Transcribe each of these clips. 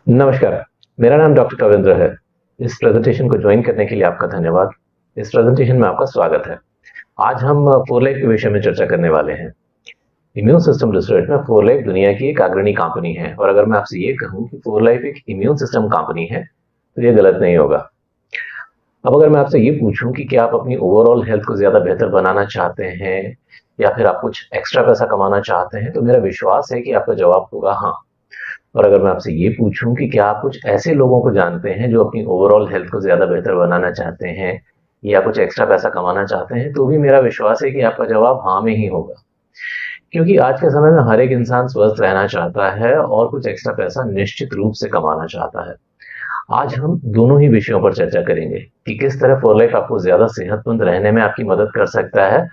नमस्कार, मेरा नाम डॉक्टर कविंद्र है। इस प्रेजेंटेशन को ज्वाइन करने के लिए आपका धन्यवाद। इस प्रेजेंटेशन में आपका स्वागत है। आज हम फोरलाइफ के विषय में चर्चा करने वाले हैं। इम्यून सिस्टम रिसर्च में फोरलाइफ दुनिया की एक अग्रणी कंपनी है और अगर मैं आपसे ये कहूँ कि फोरलाइफ एक इम्यून सिस्टम कंपनी है तो ये गलत नहीं होगा। अब अगर मैं आपसे ये पूछूं कि क्या आप अपनी ओवरऑल हेल्थ को ज्यादा बेहतर बनाना चाहते हैं या फिर आप कुछ एक्स्ट्रा पैसा कमाना चाहते हैं, तो मेरा विश्वास है कि आपका जवाब होगा हाँ। और अगर मैं आपसे ये पूछूं कि क्या आप कुछ ऐसे लोगों को जानते हैं जो अपनी ओवरऑल हेल्थ को ज्यादा बेहतर बनाना चाहते हैं या कुछ एक्स्ट्रा पैसा कमाना चाहते हैं, तो भी मेरा विश्वास है कि आपका जवाब हाँ में ही होगा। क्योंकि आज के समय में हर एक इंसान स्वस्थ रहना चाहता है और कुछ एक्स्ट्रा पैसा निश्चित रूप से कमाना चाहता है। आज हम दोनों ही विषयों पर चर्चा करेंगे कि किस तरह फोर लाइफ आपको ज्यादा सेहतमंद रहने में आपकी मदद कर सकता है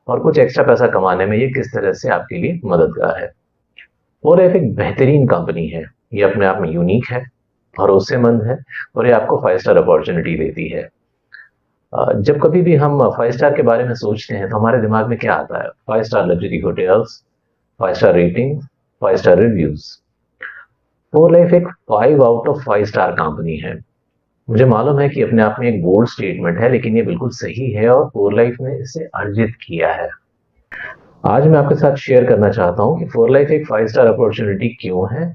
और कुछ एक्स्ट्रा पैसा कमाने में ये किस तरह से आपके लिए मददगार है। फोरलाइफ एक बेहतरीन कंपनी है। ये अपने आप में यूनिक है, भरोसेमंद है और ये आपको 5 स्टार अपॉर्चुनिटी देती है। जब कभी भी हम 5 स्टार के बारे में सोचते हैं तो हमारे दिमाग में क्या आता है? 5 star luxury hotels, 5 star rating, 5 star reviews. फोरलाइफ एक 5 आउट ऑफ 5 स्टार कंपनी है। मुझे मालूम है कि अपने आप में एक बोल्ड स्टेटमेंट है, लेकिन ये बिल्कुल सही है और फोरलाइफ ने इसे अर्जित किया है। आज मैं आपके साथ शेयर करना चाहता हूं कि फोर लाइफ एक 5 स्टार अपॉर्चुनिटी क्यों है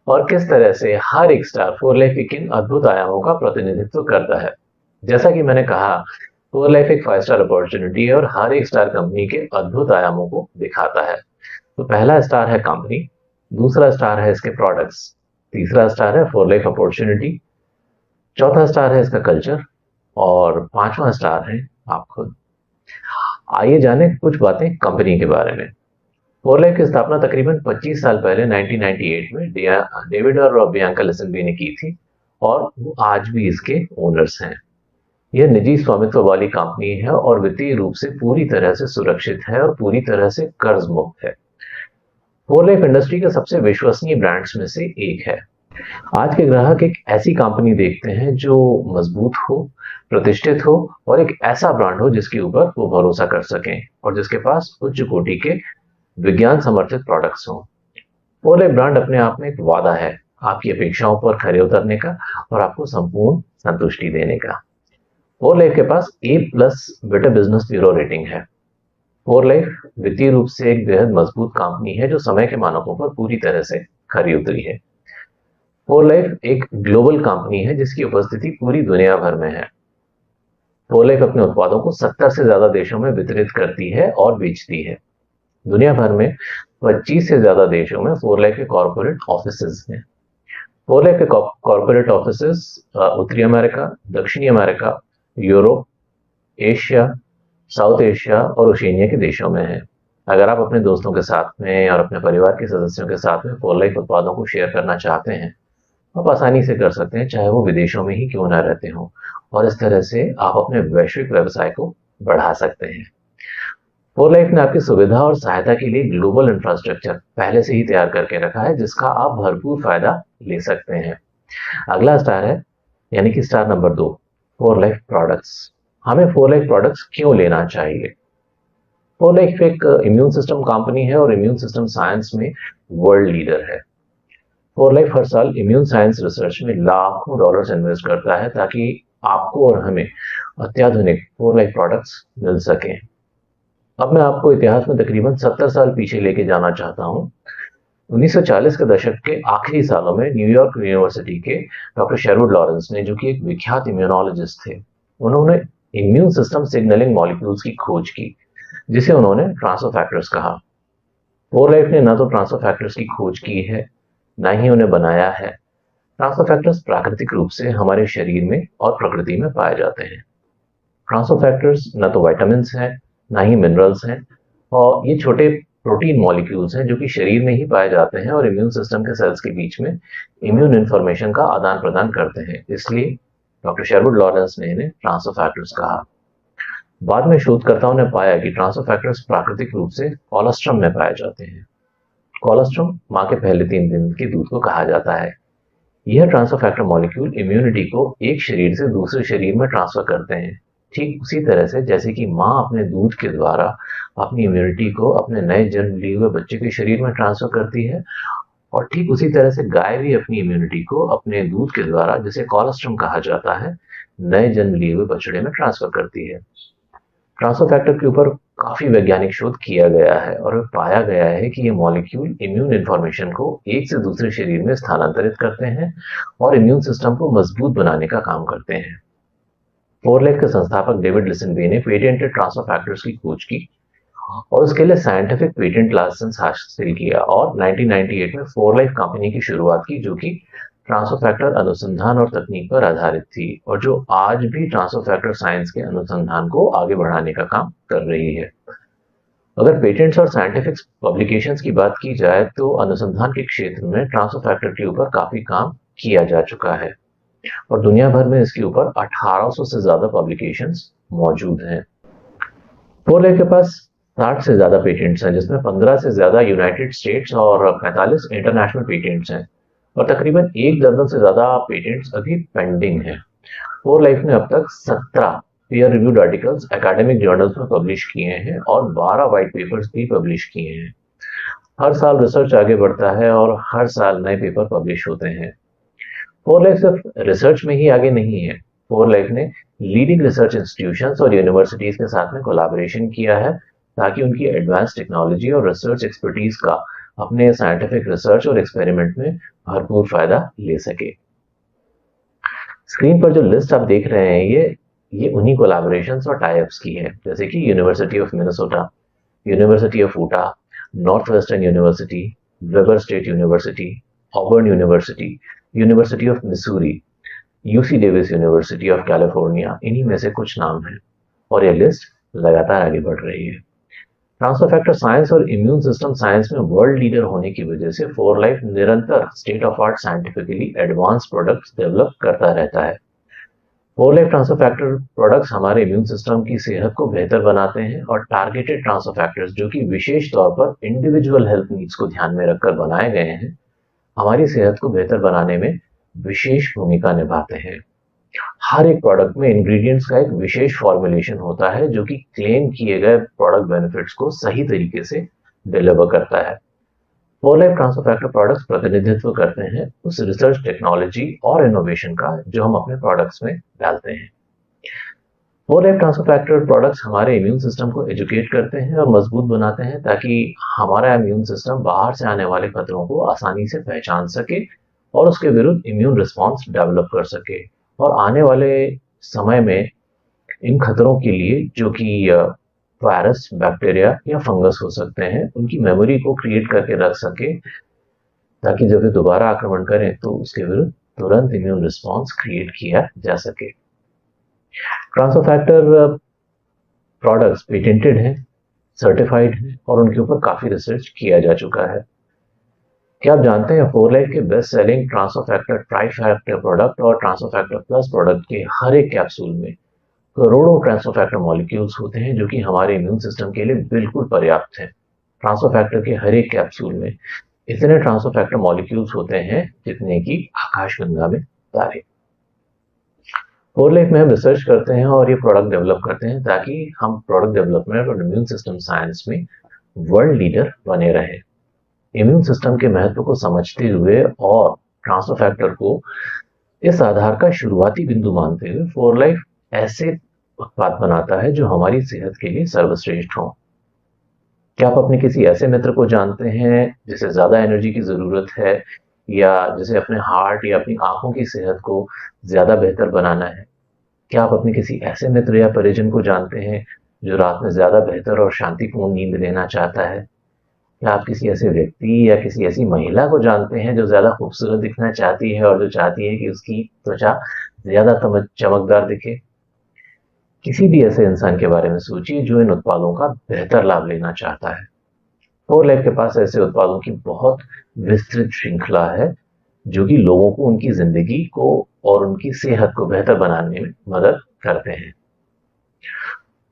और किस तरह से हर एक स्टार फोर लाइफ के किन अद्भुत आयामों का प्रतिनिधित्व करता है। जैसा कि मैंने कहा, फोर लाइफ एक 5 स्टार अपॉर्चुनिटी है और हर एक स्टार कंपनी के अद्भुत आयामों को दिखाता है। तो पहला स्टार है कंपनी, दूसरा स्टार है इसके प्रोडक्ट्स, तीसरा स्टार है फोर लाइफ अपॉर्चुनिटी, चौथा स्टार है इसका कल्चर और पांचवा स्टार है आप खुद। आइए जाने कुछ बातें कंपनी के बारे में। फोरलाइफ की स्थापना तकरीबन 25 साल पहले 1998 में डेविड और बियांका लेसेनबी ने की थी और वो आज भी इसके ओनर्स हैं। यह निजी स्वामित्व वाली कंपनी है और वित्तीय रूप से पूरी तरह से सुरक्षित है और पूरी तरह से कर्ज मुक्त है। फोरलाइफ इंडस्ट्री के सबसे विश्वसनीय ब्रांड्स में से एक है। आज के ग्राहक एक ऐसी कंपनी देखते हैं जो मजबूत हो, प्रतिष्ठित हो और एक ऐसा ब्रांड हो जिसके ऊपर वो भरोसा कर सकें और जिसके पास उच्च कोटि के विज्ञान समर्थित प्रोडक्ट्स हों। फोरलाइफ ब्रांड अपने आप में एक वादा है आपकी अपेक्षाओं पर खरे उतरने का और आपको संपूर्ण संतुष्टि देने का। फोरलाइफ के पास A+ better business bureau rating है। फोरलाइफ वित्तीय रूप से एक बेहद मजबूत कंपनी है जो समय के मानकों पर पूरी तरह से खरी उतरी है। फोरलाइफ एक ग्लोबल कंपनी है जिसकी उपस्थिति पूरी दुनिया भर में है। फोरलाइफ अपने उत्पादों को 70 से ज्यादा देशों में वितरित करती है और बेचती है। दुनिया भर में 25 से ज्यादा देशों में फोरलाइफ के कॉर्पोरेट ऑफिसेज हैं। फोरलाइफ के कॉर्पोरेट ऑफिसेज उत्तरी अमेरिका, दक्षिणी America, Europe, Asia, south Asia और ओशिनिया के देशों में है। अगर आप अपने दोस्तों के साथ में और अपने परिवार के सदस्यों के साथ में फोरलाइफ उत्पादों को शेयर करना चाहते हैं, आप आसानी से कर सकते हैं, चाहे वो विदेशों में ही क्यों ना रहते हों, और इस तरह से आप अपने वैश्विक व्यवसाय को बढ़ा सकते हैं। फोरलाइफ ने आपकी सुविधा और सहायता के लिए ग्लोबल इंफ्रास्ट्रक्चर पहले से ही तैयार करके रखा है जिसका आप भरपूर फायदा ले सकते हैं। अगला स्टार है, यानी कि स्टार नंबर 2, फोरलाइफ प्रोडक्ट्स। हमें फोरलाइफ प्रोडक्ट्स क्यों लेना चाहिए? फोरलाइफ एक इम्यून सिस्टम कंपनी है और इम्यून सिस्टम साइंस में वर्ल्ड लीडर है। फोरलाइफ हर साल इम्यून साइंस रिसर्च में लाखों डॉलर्स इन्वेस्ट करता है ताकि आपको और हमें अत्याधुनिक फोरलाइफ प्रोडक्ट्स मिल सकें। अब मैं आपको इतिहास में तकरीबन 70 साल पीछे लेके जाना चाहता हूं। 1940 के दशक के आखिरी सालों में न्यूयॉर्क यूनिवर्सिटी के डॉक्टर शेरवुड लॉरेंस ने, जो कि एक विख्यात इम्यूनोलॉजिस्ट थे, उन्होंने इम्यून सिस्टम सिग्नलिंग मॉलिक्यूल्स की खोज की जिसे उन्होंने ट्रांसफर फैक्टर्स कहा। फोरलाइफ ने ना तो ट्रांसफर फैक्टर्स की खोज की है, ना ही उन्हें बनाया है। ट्रांसफर फैक्टर्स प्राकृतिक रूप से हमारे शरीर में और प्रकृति में पाए जाते हैं। ट्रांसफर फैक्टर्स ना तो वाइटामिन्स हैं, ना ही मिनरल्स हैं, और ये छोटे प्रोटीन मॉलिक्यूल्स हैं जो कि शरीर में ही पाए जाते हैं और इम्यून सिस्टम के सेल्स के बीच में इम्यून इंफॉर्मेशन का आदान प्रदान करते हैं। इसलिए डॉक्टर शेरवुड लॉरेंस ने इन्हें ट्रांसफर फैक्टर्स कहा। बाद में शोधकर्ताओं ने पाया कि ट्रांसफर फैक्टर्स प्राकृतिक रूप से कोलोस्ट्रम में पाए जाते हैं। कोलोस्ट्रम माँ के पहले 3 दिन के दूध को कहा जाता है। यह ट्रांसफर फैक्टर मॉलिक्यूल इम्यूनिटी को एक शरीर से दूसरे शरीर में ट्रांसफर करते हैं, ठीक उसी तरह से जैसे कि माँ अपने दूध के द्वारा अपनी इम्यूनिटी को अपने नए जन्म लिए हुए बच्चे के शरीर में ट्रांसफर करती है। और ठीक उसी तरह से गाय भी अपनी इम्यूनिटी को अपने दूध के द्वारा, जिसे कोलोस्ट्रम कहा जाता है, नए जन्म लिए हुए बछड़े में ट्रांसफर करती है। ट्रांसफर फैक्टर के ऊपर काफी वैज्ञानिक शोध किया गया है और पाया गया है कि ये मॉलिक्यूल इम्यून इन्फॉर्मेशन को एक से दूसरे शरीर में स्थानांतरित करते हैं और इम्यून सिस्टम को मजबूत बनाने का काम करते हैं। फोरलाइफ के संस्थापक डेविड लिसनबे ने पेटेंटेड ट्रांसफर फैक्टर्स की खोज की और उसके लिए साइंटिफिक पेटेंट लाइसेंस हासिल किया और 1998 में फोरलाइफ कंपनी की शुरुआत की, जो कि ट्रांसफर फैक्टर अनुसंधान और तकनीक पर आधारित थी और जो आज भी ट्रांसफर फैक्टर साइंस के अनुसंधान को आगे बढ़ाने का काम कर रही है। अगर पेटेंट्स और साइंटिफिक पब्लिकेशंस की बात की जाए तो अनुसंधान के क्षेत्र में ट्रांसफर फैक्टर के ऊपर काफी काम किया जा चुका है और दुनिया भर में इसके ऊपर 1800 से ज्यादा पब्लिकेशंस मौजूद हैं। फोरलाइफ के पास 60 से ज्यादा पेटेंट्स हैं, जिसमें 15 से ज्यादा यूनाइटेड स्टेट्स और 45 इंटरनेशनल पेटेंट्स हैं और तकरीबन 1 दर्जन से ज्यादा पेटेंट्स अभी पेंडिंग हैं। फोरलाइफ ने अब तक 17 peer reviewed articles academic journals में पब्लिश किए हैं और 12 व्हाइट पेपर्स भी पब्लिश किए हैं। हर साल रिसर्च आगे बढ़ता है और हर साल नए पेपर पब्लिश होते हैं। फोरलाइफ सिर्फ रिसर्च में ही आगे नहीं है। फोरलाइफ ने लीडिंग रिसर्च इंस्टीट्यूशंस और यूनिवर्सिटीज के साथ में कोलैबोरेशन किया है ताकि उनकी एडवांस टेक्नोलॉजी और रिसर्च एक्सपर्टीज का अपने साइंटिफिक रिसर्च और एक्सपेरिमेंट में भरपूर फायदा ले सके। स्क्रीन पर जो लिस्ट आप देख रहे हैं ये उन्हीं कोलैबोरेशंस और टाई-अप्स की है, जैसे कि university of Minnesota, university of ऊटा, north western university, weber state university, Auburn university, university of Missouri, UC Davis university of California, इन्हीं में से कुछ नाम हैं और ये लिस्ट लगातार आगे बढ़ रही है। ट्रांसफर फैक्टर साइंस और इम्यून सिस्टम साइंस में वर्ल्ड लीडर होने की वजह से फोरलाइफ निरंतर state of art scientifically advance products develop करता रहता है। फोरलाइफ ट्रांसफर फैक्टर प्रोडक्ट्स हमारे इम्यून सिस्टम की सेहत को बेहतर बनाते हैं और टारगेटेड ट्रांसफर फैक्टर्स, जो कि विशेष तौर पर इंडिविजुअल हेल्थ नीड्स को ध्यान में रखकर बनाए गए हैं, हमारी सेहत को बेहतर बनाने में विशेष भूमिका निभाते हैं। हर एक प्रोडक्ट में इंग्रेडिएंट्स का एक विशेष फॉर्मुलेशन होता है जो कि क्लेम किए गए प्रोडक्ट बेनिफिट्स को सही तरीके से डिलीवर करता है। फोरलाइफ ट्रांसफर फैक्टर प्रोडक्ट्स प्रतिनिधित्व करते हैं उस रिसर्च टेक्नोलॉजी और इनोवेशन का जो हम अपने प्रोडक्ट्स में डालते हैं। फोरलाइफ ट्रांसफर फैक्टर प्रोडक्ट्स हमारे इम्यून सिस्टम को एजुकेट करते हैं और मजबूत बनाते हैं ताकि हमारा इम्यून सिस्टम बाहर से आने वाले खतरों को आसानी से पहचान सके और उसके विरुद्ध इम्यून रिस्पॉन्स डेवलप कर सके और आने वाले समय में इन खतरों के लिए, जो कि वायरस, बैक्टीरिया या फंगस हो सकते हैं, उनकी मेमोरी को क्रिएट करके रख सके ताकि जब वे दोबारा आक्रमण करें तो उसके विरुद्ध तुरंत इम्यून रिस्पॉन्स क्रिएट किया जा सके। ट्रांसफर फैक्टर प्रोडक्ट्स पेटेंटेड हैं, सर्टिफाइड हैं और उनके ऊपर काफी रिसर्च किया जा चुका है। क्या आप जानते हैं फोरलाइफ के best selling transfer factor try factor product और ट्रांसफर फैक्टर प्लस प्रोडक्ट के हर एक कैप्सूल में करोड़ों ट्रांसफर फैक्टर मॉलिक्यूल्स होते हैं जो कि हमारे इम्यून सिस्टम के लिए बिल्कुल पर्याप्त है। ट्रांसफर फैक्टर के हर एक कैप्सूल में इतने ट्रांसफर फैक्टर मॉलिक्यूल्स होते हैं जितने की आकाशगंगा में तारे। फोरलाइफ में हम रिसर्च करते हैं और ये प्रोडक्ट डेवलप करते हैं ताकि हम प्रोडक्ट डेवलपमेंट और इम्यून सिस्टम साइंस में वर्ल्ड लीडर बने रहें। इम्यून सिस्टम के महत्व को समझते हुए और ट्रांसफर फैक्टर को इस आधार का शुरुआती बिंदु मानते हुए फोरलाइफ ऐसे उत्पाद बनाता है जो हमारी सेहत के लिए सर्वश्रेष्ठ हो। क्या आप अपने किसी ऐसे मित्र को जानते हैं जिसे ज्यादा एनर्जी की जरूरत है या जिसे अपने हार्ट या अपनी आंखों की सेहत को ज्यादा बेहतर बनाना है? क्या आप अपने किसी ऐसे मित्र या परिजन को जानते हैं जो रात में ज्यादा बेहतर और शांतिपूर्ण नींद लेना चाहता है? क्या आप किसी ऐसे व्यक्ति या किसी ऐसी महिला को जानते हैं जो ज्यादा खूबसूरत दिखना चाहती है और जो चाहती है कि उसकी त्वचा ज्यादा चमकदार दिखे? किसी भी ऐसे इंसान के बारे में सोचिए जो इन उत्पादों का बेहतर लाभ लेना चाहता है। फोरलाइफ के पास ऐसे उत्पादों की बहुत विस्तृत श्रृंखला है जो कि लोगों को उनकी जिंदगी को और उनकी सेहत को बेहतर बनाने में मदद करते हैं।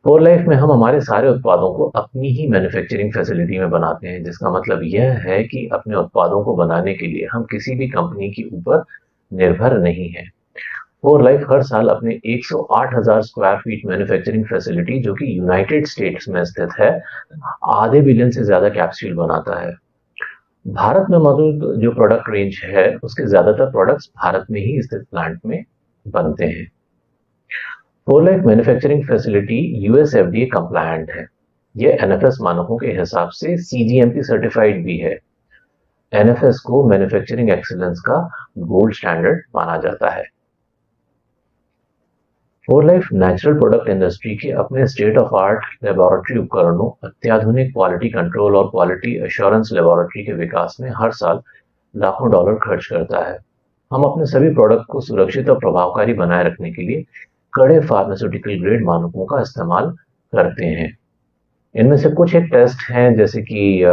फोरलाइफ में हम हमारे सारे उत्पादों को अपनी ही मैन्युफैक्चरिंग फैसिलिटी में बनाते हैं, जिसका मतलब यह है कि अपने उत्पादों को बनाने के लिए हम किसी भी कंपनी के ऊपर निर्भर नहीं है। फोरलाइफ हर साल अपने 108,000 स्क्वायर फीट मैन्युफैक्चरिंग फैसिलिटी, जो कि यूनाइटेड स्टेट्स में स्थित है, आधे बिलियन से ज्यादा कैप्सूल बनाता है। भारत में मौजूद जो प्रोडक्ट रेंज है उसके ज्यादातर प्रोडक्ट्स भारत में ही स्थित प्लांट में बनते हैं। Four life manufacturing facility US FDA compliant है। ये एनएफएस मानकों के हिसाब से सीजीएमपी सर्टिफाइड भी है। एनएफएस को मैन्युफैक्चरिंग एक्सीलेंस का गोल्ड स्टैंडर्ड माना जाता है। Four life natural product industry के अपने स्टेट ऑफ आर्ट लेबोरेटरी उपकरणों, अत्याधुनिक क्वालिटी कंट्रोल और क्वालिटी एश्योरेंस लेबोरेटरी के विकास में हर साल लाखों डॉलर खर्च करता है। हम अपने सभी प्रोडक्ट को सुरक्षित और प्रभावकारी बनाए रखने के लिए कड़े फार्मास्यूटिकल ग्रेड मानकों का इस्तेमाल करते हैं। इनमें से कुछ एक टेस्ट हैं जैसे कि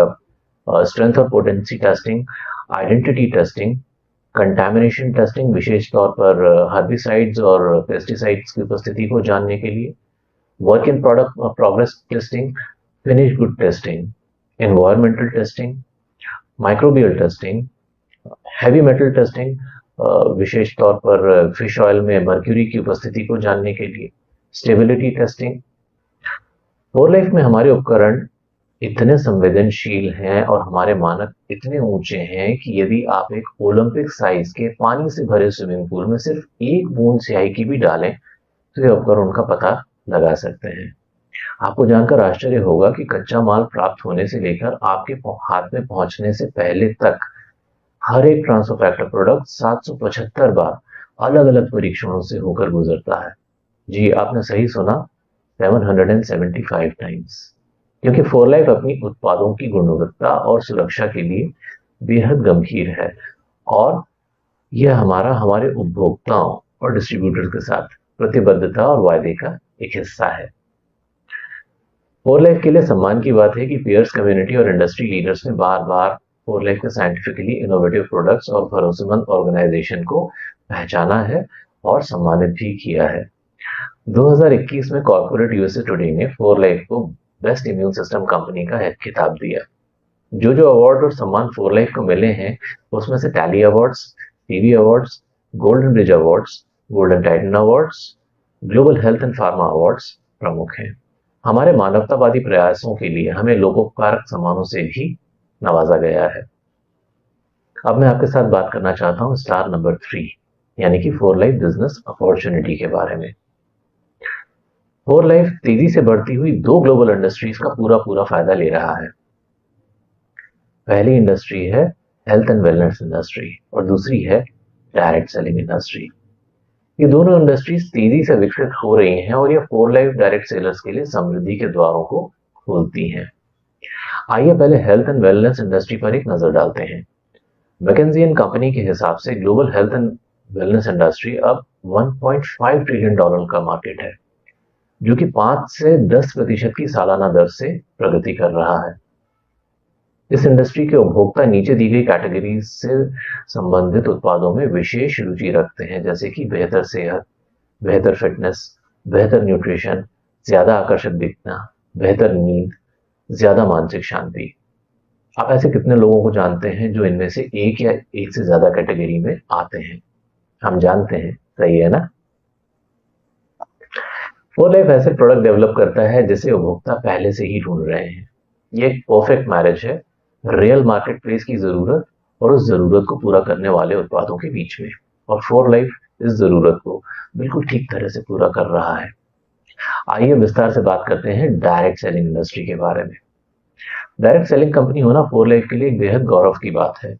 स्ट्रेंथ और potency testing, identity testing, contamination testing विशेष तौर पर हर्बिसाइड्स और पेस्टिसाइड्स की उपस्थिति को जानने के लिए, work in product progress testing, finish good testing, environmental testing, microbial testing, heavy metal testing विशेष तौर पर फिश ऑयल में मर्क्यूरी की उपस्थिति को जानने के लिए, स्टेबिलिटी टेस्टिंग। फोर लाइफ में हमारे उपकरण इतने संवेदनशील हैं और हमारे मानक इतने ऊंचे हैं कि यदि आप एक ओलंपिक साइज के पानी से भरे स्विमिंग पूल में सिर्फ एक बूंद स्याही की भी डालें तो ये उपकरण उनका पता लगा सकते हैं। आपको जानकर आश्चर्य होगा कि कच्चा माल प्राप्त होने से लेकर आपके हाथ में पहुंचने से पहले तक हर एक ट्रांसफर फैक्टर प्रोडक्ट 775 बार अलग अलग परीक्षणों से होकर गुजरता है। जी आपने सही सुना, 775 टाइम्स। क्योंकि फोर लाइफ अपनी उत्पादों की गुणवत्ता और सुरक्षा के लिए बेहद गंभीर है और यह हमारे उपभोक्ताओं और डिस्ट्रीब्यूटर्स के साथ प्रतिबद्धता और वायदे का एक हिस्सा है। फोर लाइफ के लिए सम्मान की बात है कि पीयर्स कम्युनिटी और इंडस्ट्री लीडर्स ने बार बार फोर लाइफ के साइंटिफिकली इनोवेटिव प्रोडक्ट्स और भरोसेमंद ऑर्गेनाइजेशन को पहचाना है और सम्मानित भी किया है। 2021 में कॉर्पोरेट यूएसए टुडे ने फोर लाइफ को बेस्ट इम्यून सिस्टम कंपनी का खिताब दिया। जो अवार्ड और सम्मान फोर लाइफ को मिले हैं उसमें से tally awards, TV awards, golden bridge awards, golden Titan awards, global health and pharma awards प्रमुख हैं। हमारे मानवतावादी प्रयासों के लिए हमें लोकोपकारक सम्मानों से भी नवाजा गया है। अब मैं आपके साथ बात करना चाहता हूं स्टार नंबर 3 यानी कि फोर लाइफ बिजनेस अपॉर्चुनिटी के बारे में। फोर लाइफ तेजी से बढ़ती हुई दो ग्लोबल इंडस्ट्रीज का पूरा फायदा ले रहा है। पहली इंडस्ट्री है हेल्थ एंड वेलनेस इंडस्ट्री और दूसरी है डायरेक्ट सेलिंग इंडस्ट्री। ये दोनों इंडस्ट्रीज तेजी से विकसित हो रही हैं और ये फोर लाइफ डायरेक्ट सेलर्स के लिए समृद्धि के द्वारों को खोलती हैं। आइए पहले हेल्थ एंड वेलनेस इंडस्ट्री पर एक नजर डालते हैं। मैकेंजी एंड कंपनी के हिसाब से global health and wellness industry अब $1.5 ट्रिलियन का मार्केट है, जो कि 5 से 10% की सालाना दर से प्रगति कर रहा है। इस इंडस्ट्री के उपभोक्ता नीचे दी गई कैटेगरीज से संबंधित उत्पादों में विशेष रुचि रखते हैं, जैसे कि बेहतर सेहत, बेहतर फिटनेस, बेहतर न्यूट्रिशन, ज्यादा आकर्षक दिखना, बेहतर नींद, ज्यादा मानसिक शांति। आप ऐसे कितने लोगों को जानते हैं जो इनमें से एक या एक से ज्यादा कैटेगरी में आते हैं? हम जानते हैं, सही है ना? फोर लाइफ ऐसे प्रोडक्ट डेवलप करता है जिसे उपभोक्ता पहले से ही ढूंढ रहे हैं। ये एक परफेक्ट मैरिज है रियल मार्केट प्लेस की जरूरत और उस जरूरत को पूरा करने वाले उत्पादों के बीच में, और फोर लाइफ इस जरूरत को बिल्कुल ठीक तरह से पूरा कर रहा है। आइए विस्तार से बात करते हैं डायरेक्ट सेलिंग इंडस्ट्री के बारे में। डायरेक्ट सेलिंग कंपनी होना फोर लाइफ के लिए एक बेहद गौरव की बात है।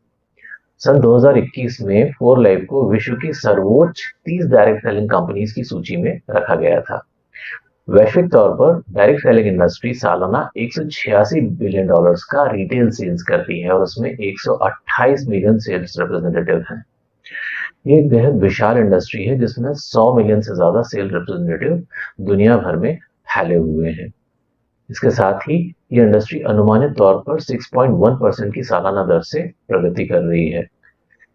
सन 2021 में फोर लाइफ को विश्व की सर्वोच्च 30 डायरेक्ट सेलिंग कंपनीज की सूची में रखा गया था। वैश्विक तौर पर डायरेक्ट सेलिंग इंडस्ट्री सालाना $186 बिलियन का रिटेल सेल्स करती है और उसमें 128 मिलियन सेल्स रिप्रेजेंटेटिव हैं। ये एक बेहद विशाल इंडस्ट्री है जिसमें 100 मिलियन से ज्यादा सेल्स रिप्रेजेंटेटिव दुनिया भर में फैले हुए हैं। इसके साथ ही ये इंडस्ट्री अनुमानित तौर पर 6.1% की सालाना दर से प्रगति कर रही है।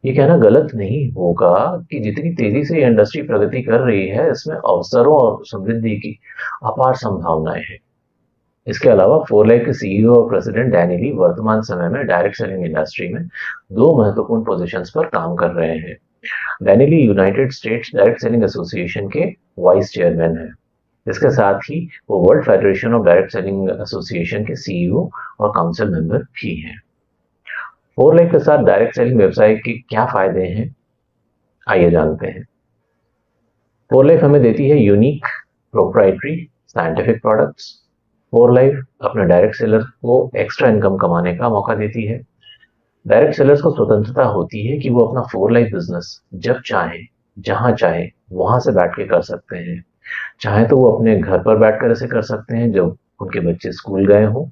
ये कहना गलत नहीं होगा कि जितनी तेजी से ये इंडस्ट्री प्रगति कर रही है इसमें अवसरों और समृद्धि की अपार संभावनाएं हैं। इसके अलावा फोर लाइफ के सीईओ और प्रेसिडेंट डैनी ली वर्तमान समय में डायरेक्ट सेलिंग इंडस्ट्री में 2 महत्वपूर्ण पोजीशंस पर काम कर रहे हैं। Danny Lee United States direct selling association के वाइस चेयरमैन हैं। इसके साथ ही वो world federation of direct selling association के सीईओ और काउंसिल मेंबर भी हैं। फोर लाइफ के साथ डायरेक्ट सेलिंग व्यवसाय के क्या फायदे हैं, आइए जानते हैं। फोर लाइफ हमें देती है unique proprietary scientific products. Four life अपने डायरेक्ट सेलर को एक्स्ट्रा इनकम कमाने का मौका देती है। डायरेक्ट सेलर्स को स्वतंत्रता होती है कि वो अपना फोर लाइफ बिजनेस जब चाहे, जहां चाहे, वहां से बैठ के कर सकते हैं। चाहे तो वो अपने घर पर बैठकर ऐसे कर सकते हैं जब उनके बच्चे स्कूल गए हों,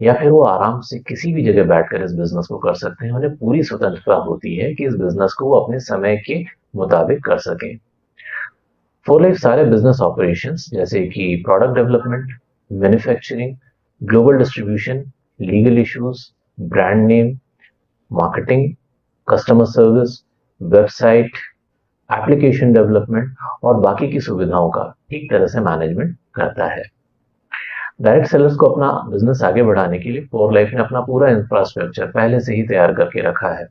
या फिर वो आराम से किसी भी जगह बैठकर इस बिजनेस को कर सकते हैं। उन्हें पूरी स्वतंत्रता होती है कि इस बिजनेस को वो अपने समय के मुताबिक कर सकें। फोर लाइफ सारे बिजनेस ऑपरेशंस जैसे कि product development, manufacturing, global distribution, legal issues, brand name, marketing, customer service, website, application development और बाकी की सुविधाओं का ठीक तरह से मैनेजमेंट करता है। डायरेक्ट सेलर्स को अपना बिजनेस आगे बढ़ाने के लिए फोर लाइफ ने अपना पूरा इंफ्रास्ट्रक्चर पहले से ही तैयार करके रखा है।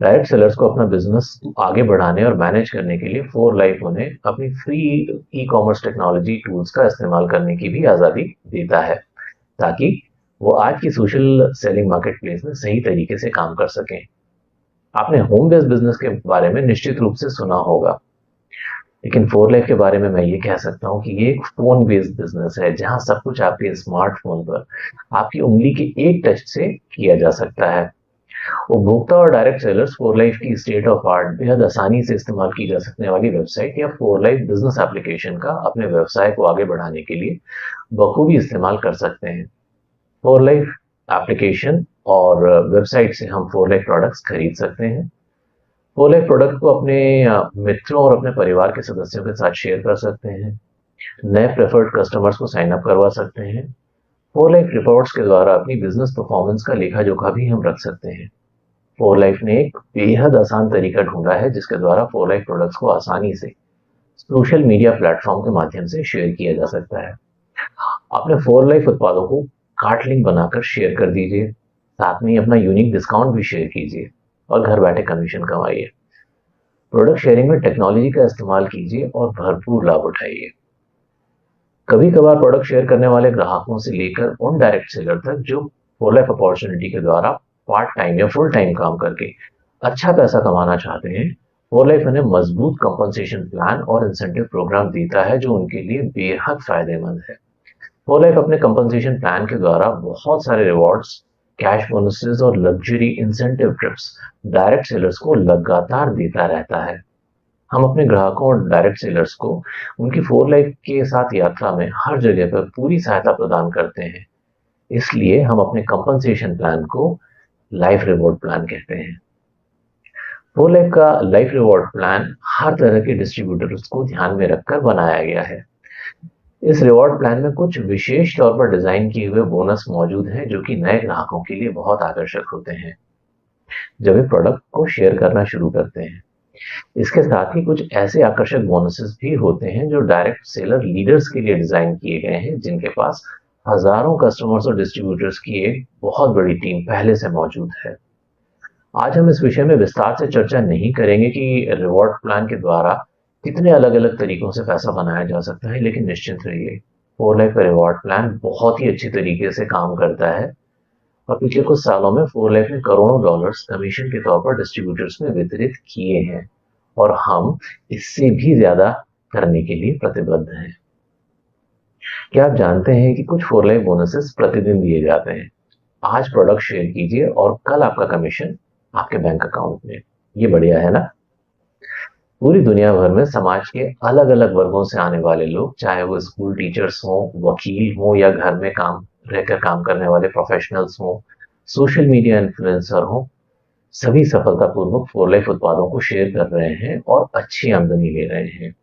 डायरेक्ट सेलर्स को अपना बिजनेस आगे बढ़ाने और मैनेज करने के लिए फोर लाइफ उन्हें अपनी free e commerce technology tools का इस्तेमाल करने की भी आज़ादी देता है, ताकि वो आज की सोशल सेलिंग मार्केट प्लेस में सही तरीके से काम कर सकें। आपने होम बेस्ड बिजनेस के बारे में निश्चित रूप से सुना होगा, लेकिन फोर लाइफ के बारे में मैं ये कह सकता हूँ कि ये एक फोन बेस्ड बिजनेस है, जहां सब कुछ आपके स्मार्टफोन पर आपकी उंगली के एक टच से किया जा सकता है। उपभोक्ता और डायरेक्ट सेलर्स फोर लाइफ की स्टेट ऑफ आर्ट बेहद आसानी से इस्तेमाल की जा सकने वाली वेबसाइट या फोर लाइफ बिजनेस एप्लीकेशन का अपने व्यवसाय को आगे बढ़ाने के लिए बखूबी इस्तेमाल कर सकते हैं। फोर लाइफ एप्लीकेशन और वेबसाइट से हम फोर लाइफ प्रोडक्ट्स खरीद सकते हैं। फोर लाइफ प्रोडक्ट को अपने मित्रों और अपने परिवार के सदस्यों के साथ शेयर कर सकते हैं। नए प्रेफर्ड कस्टमर्स को साइन अप करवा सकते हैं। फोर लाइफ रिपोर्ट्स के द्वारा अपनी बिजनेस परफॉर्मेंस का लेखा जोखा भी हम रख सकते हैं। फोर लाइफ ने एक बेहद आसान तरीका ढूंढा है जिसके द्वारा फोर लाइफ प्रोडक्ट्स को आसानी से सोशल मीडिया प्लेटफॉर्म के माध्यम से शेयर किया जा सकता है। अपने फोर लाइफ उत्पादों को कार्ट लिंक बनाकर शेयर कर दीजिए, साथ में ही अपना यूनिक डिस्काउंट भी शेयर कीजिए और घर बैठे कमीशन कमाइए। प्रोडक्ट शेयरिंग में टेक्नोलॉजी का इस्तेमाल कीजिए और भरपूर लाभ उठाइए। कभी कभार प्रोडक्ट शेयर करने वाले ग्राहकों से लेकर उन डायरेक्ट सेलर तक जो फोर लाइफ अपॉर्चुनिटी के द्वारा पार्ट टाइम या फुल टाइम काम करके अच्छा पैसा कमाना चाहते हैं, फोर लाइफ उन्हें मजबूत कंपनसेशन प्लान और इंसेंटिव प्रोग्राम देता है जो उनके लिए बेहद फायदेमंद है। फोर लाइफ अपने कंपनसेशन प्लान के द्वारा बहुत सारे रिवॉर्ड्स, कैश बोनसेस और luxury incentive trips direct sellers को लगातार देता रहता है। हम अपने ग्राहकों और डायरेक्ट सेलर्स को उनकी फोर लाइफ के साथ यात्रा में हर जगह पर पूरी सहायता प्रदान करते हैं। इसलिए हम अपने कंपनसेशन प्लान को लाइफ रिवॉर्ड प्लान कहते हैं। फोर लाइफ का लाइफ रिवॉर्ड प्लान हर तरह के डिस्ट्रीब्यूटर्स को ध्यान में रखकर बनाया गया है। इस रिवॉर्ड प्लान में कुछ विशेष तौर पर डिजाइन किए हुए बोनस मौजूद हैं जो कि नए ग्राहकों के लिए बहुत आकर्षक होते हैं जब वे प्रोडक्ट को शेयर करना शुरू करते हैं। इसके साथ ही कुछ ऐसे आकर्षक बोनसेस भी होते हैं जो डायरेक्ट सेलर लीडर्स के लिए डिजाइन किए गए हैं, जिनके पास हजारों कस्टमर्स और डिस्ट्रीब्यूटर्स की एक बहुत बड़ी टीम पहले से मौजूद है। आज हम इस विषय में विस्तार से चर्चा नहीं करेंगे कि रिवॉर्ड प्लान के द्वारा कितने अलग अलग तरीकों से पैसा बनाया जा सकता है, लेकिन निश्चिंत रहिए, फोर लाइफ का रिवॉर्ड प्लान बहुत ही अच्छी तरीके से काम करता है और पिछले कुछ सालों में फोर लाइफ ने करोड़ों डॉलर्स कमीशन के तौर पर डिस्ट्रीब्यूटर्स में वितरित किए हैं और हम इससे भी ज्यादा करने के लिए प्रतिबद्ध हैं। क्या आप जानते हैं कि कुछ फोर लाइफ बोनसेस प्रतिदिन दिए जाते हैं? आज प्रोडक्ट शेयर कीजिए और कल आपका कमीशन आपके बैंक अकाउंट में। ये बढ़िया है ना? पूरी दुनिया भर में समाज के अलग अलग वर्गों से आने वाले लोग, चाहे वो स्कूल टीचर्स हों, वकील हों या घर में रहकर काम करने वाले प्रोफेशनल्स हों, सोशल मीडिया इन्फ्लुएंसर हों, सभी सफलतापूर्वक फोर लाइफ उत्पादों को शेयर कर रहे हैं और अच्छी आमदनी ले रहे हैं।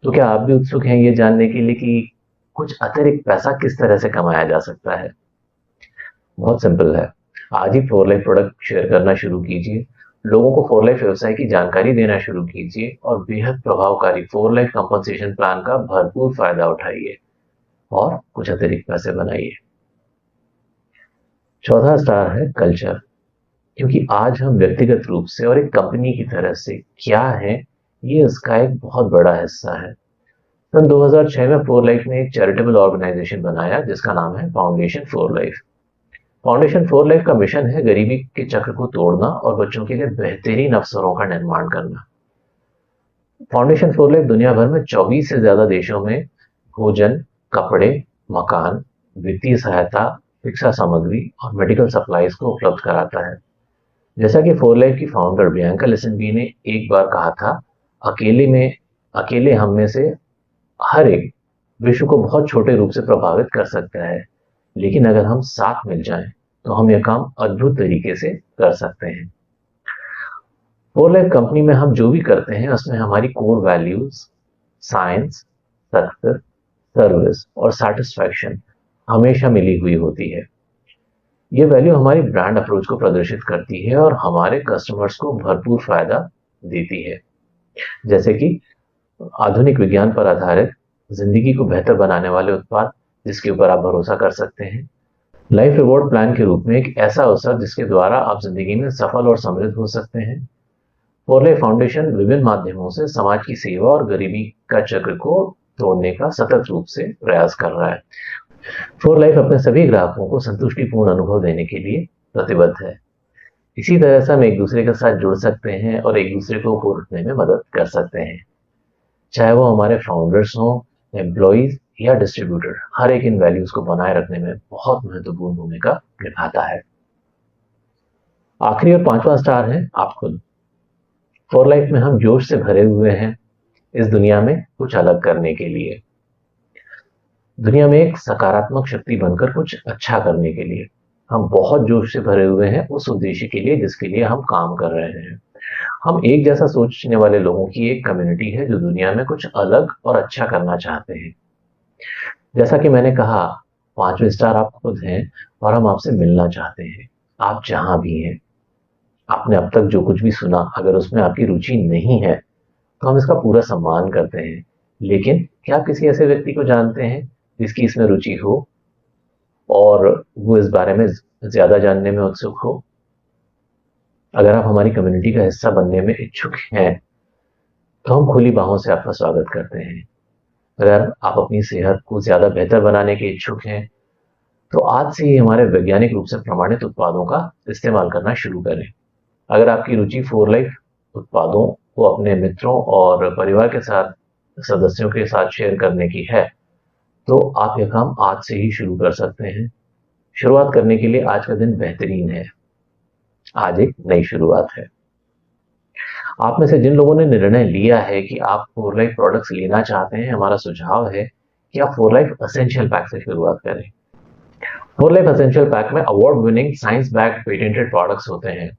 तो क्या आप भी उत्सुक हैं ये जानने के लिए कि कुछ अतिरिक्त पैसा किस तरह से कमाया जा सकता है? बहुत सिंपल है। आज ही फोर लाइफ प्रोडक्ट शेयर करना शुरू कीजिए, लोगों को फोर लाइफ व्यवसाय की जानकारी देना शुरू कीजिए और बेहद प्रभावकारी फोर लाइफ कंपनसेशन प्लान का भरपूर फायदा उठाइए और कुछ अतिरिक्त पैसे बनाइए। चौथा स्टार है कल्चर, क्योंकि आज हम व्यक्तिगत रूप से और एक कंपनी की तरह से क्या है, ये इसका एक बहुत बड़ा हिस्सा है। सन 2006 में फोर लाइफ ने एक चैरिटेबल ऑर्गेनाइजेशन बनाया जिसका नाम है foundation four life. Foundation for life का मिशन है गरीबी के चक्र को तोड़ना और बच्चों के लिए बेहतरीन अवसरों का निर्माण करना। फाउंडेशन फॉर लाइफ दुनिया भर में 24 से ज्यादा देशों में भोजन, कपड़े, मकान, वित्तीय सहायता, शिक्षा सामग्री और मेडिकल सप्लाईज को उपलब्ध कराता है। जैसा कि फॉर लाइफ की फाउंडर बियांका लिसनबी ने एक बार कहा था, अकेले हम में से हर एक विश्व को बहुत छोटे रूप से प्रभावित कर सकता है, लेकिन अगर हम साथ मिल जाएं तो हम यह काम अद्भुत तरीके से कर सकते हैं। फॉर लाइफ कंपनी में हम जो भी करते हैं उसमें हमारी core values science, success, service और सेटिस्फैक्शन हमेशा मिली हुई होती है। ये वैल्यू हमारी ब्रांड अप्रोच को प्रदर्शित करती है और हमारे कस्टमर्स को भरपूर फायदा देती है, जैसे कि आधुनिक विज्ञान पर आधारित जिंदगी को बेहतर बनाने वाले उत्पाद जिसके ऊपर आप भरोसा कर सकते हैं, लाइफ रिवॉर्ड प्लान के रूप में एक ऐसा अवसर जिसके द्वारा आप जिंदगी में सफल और समृद्ध हो सकते हैं। फॉर लाइफ फाउंडेशन विभिन्न माध्यमों से समाज की सेवा और गरीबी का चक्र को तोड़ने का सतत रूप से प्रयास कर रहा है। फॉर लाइफ अपने सभी ग्राहकों को संतुष्टिपूर्ण अनुभव देने के लिए प्रतिबद्ध है। इसी तरह से हम एक दूसरे के साथ जुड़ सकते हैं और एक दूसरे को ऊपर उठने में मदद कर सकते हैं, चाहे वो हमारे फाउंडर्स हों, एम्प्लॉइज या डिस्ट्रीब्यूटर। हर एक इन वैल्यूज को बनाए रखने में बहुत महत्वपूर्ण भूमिका निभाता है। आखिरी और 5वां स्टार है आप खुद। फॉर लाइफ में हम जोश से भरे हुए हैं इस दुनिया में कुछ अलग करने के लिए, दुनिया में एक सकारात्मक शक्ति बनकर कुछ अच्छा करने के लिए। हम बहुत जोश से भरे हुए हैं उस उद्देश्य के लिए जिसके लिए हम काम कर रहे हैं। हम एक जैसा सोचने वाले लोगों की एक कम्युनिटी है जो दुनिया में कुछ अलग और अच्छा करना चाहते हैं। जैसा कि मैंने कहा, 5वें स्टार आप खुद हैं और हम आपसे मिलना चाहते हैं, आप जहां भी हैं। आपने अब तक जो कुछ भी सुना, अगर उसमें आपकी रुचि नहीं है तो हम इसका पूरा सम्मान करते हैं, लेकिन क्या आप किसी ऐसे व्यक्ति को जानते हैं जिसकी इसमें रुचि हो और वो इस बारे में ज्यादा जानने में उत्सुक हो? अगर आप हमारी कम्युनिटी का हिस्सा बनने में इच्छुक हैं तो हम खुली बाहों से आपका स्वागत करते हैं। अगर आप अपनी सेहत को ज्यादा बेहतर बनाने के इच्छुक हैं तो आज से ही हमारे वैज्ञानिक रूप से प्रमाणित उत्पादों का इस्तेमाल करना शुरू करें। अगर आपकी रुचि फॉर लाइफ उत्पादों को अपने मित्रों और परिवार के साथ सदस्यों के साथ शेयर करने की है तो आप यह काम आज से ही शुरू कर सकते हैं। शुरुआत करने के लिए आज का दिन बेहतरीन है। आज एक नई शुरुआत है। आप में से जिन लोगों ने निर्णय लिया है कि आप फॉर लाइफ प्रोडक्ट्स लेना चाहते हैं, हमारा सुझाव है कि आप फॉर लाइफ एसेंशियल पैक से शुरुआत करें। फॉर लाइफ एसेंशियल पैक में award winning science backed patented products होते हैं।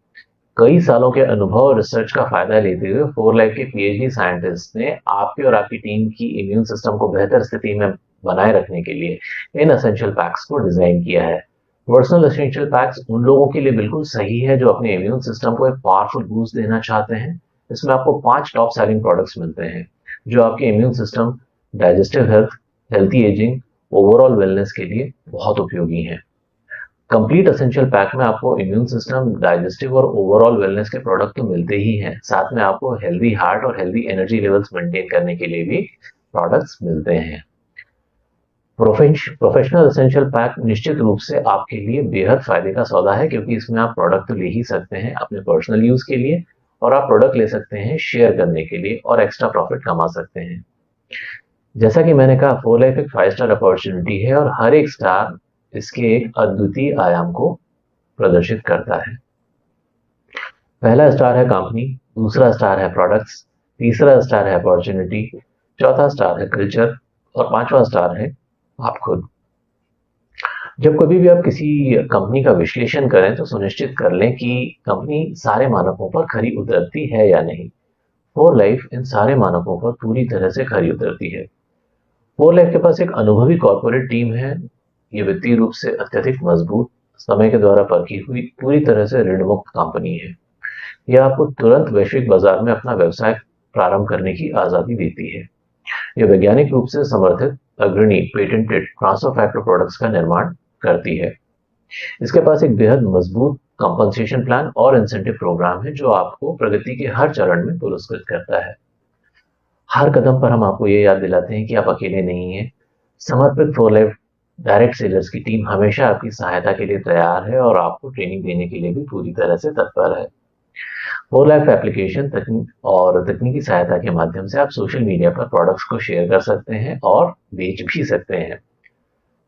कई सालों के अनुभव और रिसर्च का फायदा लेते हुए फॉर लाइफ के पीएचडी साइंटिस्ट ने आपके और आपकी टीम की इम्यून सिस्टम को बेहतर स्थिति में बनाए रखने के लिए इन एसेंशियल पैक्स को डिजाइन किया है। पर्सनल एसेंशियल पैक्स उन लोगों के लिए बिल्कुल सही है जो अपने इम्यून सिस्टम को एक पावरफुल बूस्ट देना चाहते हैं। इसमें आपको 5 टॉप सेलिंग प्रोडक्ट्स मिलते हैं जो आपके immune system, digestive health, healthy ageing, overall wellness के लिए बहुत उपयोगी हैं। कंप्लीट एसेंशियल पैक में आपको इम्यून सिस्टम, डाइजेस्टिव और ओवरऑल वेलनेस के प्रोडक्ट तो मिलते ही हैं, साथ में आपको हेल्दी हार्ट और हेल्दी एनर्जी लेवल्स मेंटेन करने के लिए भी प्रोडक्ट्स मिलते हैं। प्रोफेशनल एसेंशियल पैक निश्चित रूप से आपके लिए बेहद फायदे का सौदा है, क्योंकि इसमें आप प्रोडक्ट तो ले ही सकते हैं अपने पर्सनल यूज के लिए और आप प्रोडक्ट ले सकते हैं शेयर करने के लिए और एक्स्ट्रा प्रॉफिट कमा सकते हैं। जैसा कि मैंने कहा, फॉर लाइफ एक 5 स्टार अपॉर्चुनिटी है और हर एक स्टार इसके एक अद्वितीय आयाम को प्रदर्शित करता है। पहला स्टार है कंपनी, दूसरा स्टार है प्रोडक्ट्स, तीसरा स्टार है अपॉर्चुनिटी, चौथा स्टार है कल्चर और 5वां स्टार है आप खुद। जब कभी भी आप किसी कंपनी का विश्लेषण करें तो सुनिश्चित कर लें कि कंपनी सारे मानकों पर खरी उतरती है या नहीं। फॉर लाइफ इन सारे मानकों पर पूरी तरह से खरी उतरती है। फॉर लाइफ के पास एक अनुभवी कॉर्पोरेट टीम है। ये वित्तीय रूप से अत्यधिक मजबूत, समय के द्वारा परखी हुई, पूरी तरह से ऋण मुक्त कंपनी है। यह आपको तुरंत वैश्विक बाजार में अपना व्यवसाय प्रारंभ करने की आजादी देती है। यह वैज्ञानिक रूप से समर्थित अग्रणी पेटेंटेड ट्रांसफर फैक्टर प्रोडक्ट्स का निर्माण करती है। इसके पास एक बेहद मजबूत कंपनसेशन प्लान और इंसेंटिव प्रोग्राम है जो आपको प्रगति के हर चरण में पुरस्कृत करता है। हर कदम पर हम आपको ये याद दिलाते हैं कि आप अकेले नहीं हैं। समर्पित फॉर लाइफ डायरेक्ट सेलर्स की टीम हमेशा आपकी सहायता के लिए तैयार है और आपको ट्रेनिंग देने के लिए भी पूरी तरह से तत्पर है। फोर लाइफ एप्लीकेशन तकनीकी सहायता के माध्यम से आप सोशल मीडिया पर प्रोडक्ट्स को शेयर कर सकते हैं और बेच भी सकते हैं।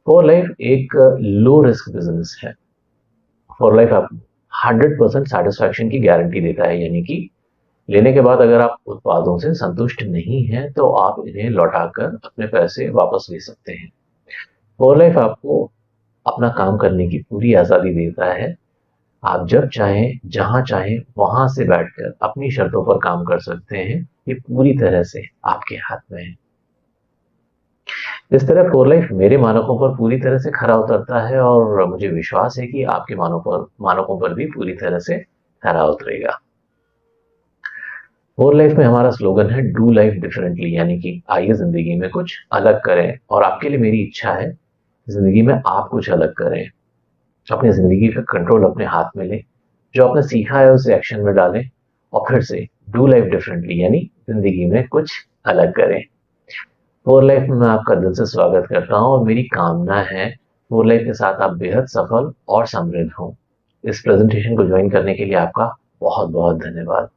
फोर लाइफ एक लो रिस्क बिजनेस है। फोर लाइफ आप 100% सेटिस्फैक्शन की गारंटी देता है, यानी कि लेने के बाद अगर आप उत्पादों से संतुष्ट नहीं हैं तो आप इन्हें लौटाकर अपने पैसे वापस ले सकते हैं। फोर लाइफ आपको अपना काम करने की पूरी आज़ादी देता है। आप जब चाहें, जहां चाहें, वहां से बैठकर अपनी शर्तों पर काम कर सकते हैं। ये पूरी तरह से आपके हाथ में है। इस तरह फोर लाइफ मेरे मानकों पर पूरी तरह से खरा उतरता है और मुझे विश्वास है कि आपके मानकों पर भी पूरी तरह से खरा उतरेगा। फोर लाइफ में हमारा स्लोगन है डू लाइफ डिफरेंटली, यानी कि आइए जिंदगी में कुछ अलग करें। और आपके लिए मेरी इच्छा है जिंदगी में आप कुछ अलग करें, अपनी जिंदगी का कंट्रोल अपने हाथ में लें, जो आपने सीखा है उसे एक्शन में डालें और फिर से डू लाइफ डिफरेंटली यानी जिंदगी में कुछ अलग करें। फोर लाइफ में मैं आपका दिल से स्वागत करता हूं और मेरी कामना है फोर लाइफ के साथ आप बेहद सफल और समृद्ध हों। इस प्रेजेंटेशन को ज्वाइन करने के लिए आपका बहुत बहुत धन्यवाद।